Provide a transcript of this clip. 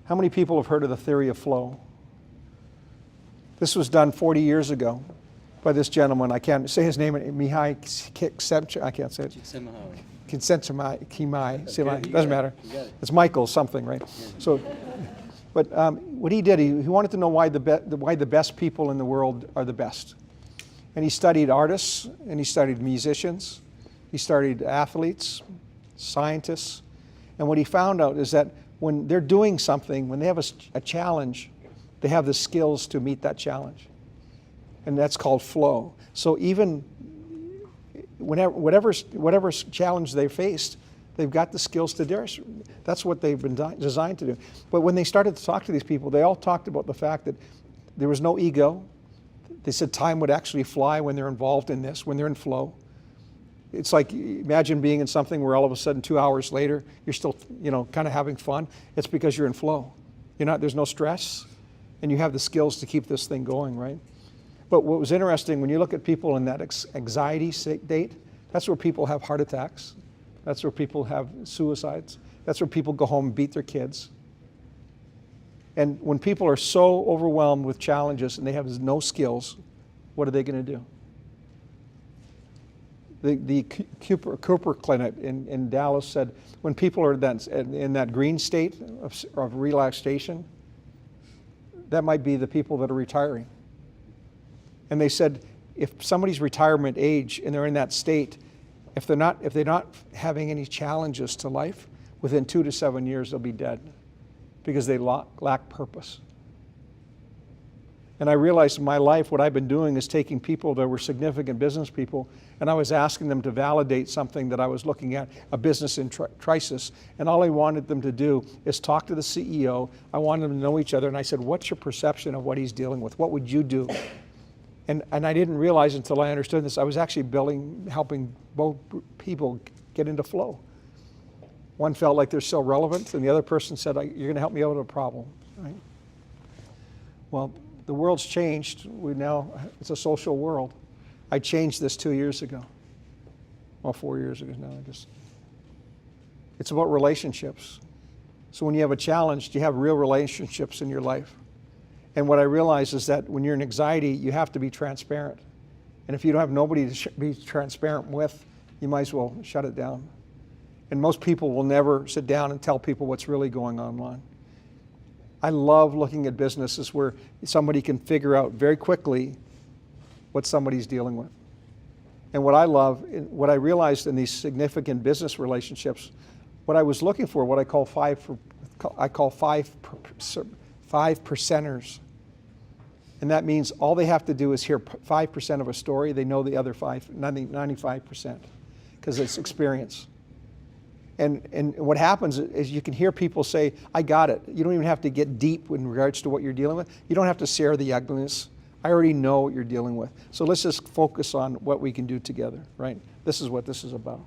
How many people have heard of the theory of flow? This was done 40 years ago by this gentleman. I can't say his name. Mihai Csikszentmihalyi. I can't say it. Csikszentmihalyi. Doesn't matter. It's Michael something, right? Yeah. So, but what he did, he wanted to know why the best people in the world are the best. And he studied artists, and he studied musicians, he studied athletes, scientists. And what he found out is that when they're doing something, when they have a challenge, they have the skills to meet that challenge. And that's called flow. So even whatever challenge they faced, they've got the skills to do. That's what they've been designed to do. But when they started to talk to these people, they all talked about the fact that there was no ego. They said time would actually fly when they're involved in this, when they're in flow. It's like, imagine being in something where all of a sudden 2 hours later, you're still, kind of having fun. It's because you're in flow. There's no stress, and you have the skills to keep this thing going, right? But what was interesting, when you look at people in that anxiety state, that's where people have heart attacks. That's where people have suicides. That's where people go home and beat their kids. And when people are so overwhelmed with challenges and they have no skills, what are they going to do? The Cooper Clinic in Dallas said when people are in that green state of relaxation, that might be the people that are retiring. And they said if somebody's retirement age and they're in that state, if they're not having any challenges to life, within 2 to 7 years they'll be dead because they lack purpose. And I realized in my life what I've been doing is taking people that were significant business people, and I was asking them to validate something that I was looking at, a business in crisis. And all I wanted them to do is talk to the CEO. I wanted them to know each other. And I said, what's your perception of what he's dealing with? What would you do? And I didn't realize until I understood this, I was actually helping both people get into flow. One felt like they're still relevant, and the other person said, you're going to help me out with a problem, right? Well, the world's changed. It's a social world. I changed this 2 years ago. Well, 4 years ago now, I guess. It's about relationships. So when you have a challenge, you have real relationships in your life. And what I realize is that when you're in anxiety, you have to be transparent. And if you don't have nobody to be transparent with, you might as well shut it down. And most people will never sit down and tell people what's really going on online. I love looking at businesses where somebody can figure out very quickly what somebody's dealing with. And what I realized in these significant business relationships, what I was looking for, what I call five percenters. And that means all they have to do is hear 5% of a story. They know the other 95%, because it's experience. And what happens is you can hear people say, I got it. You don't even have to get deep in regards to what you're dealing with. You don't have to share the ugliness. I already know what you're dealing with. So let's just focus on what we can do together, right? This is what this is about.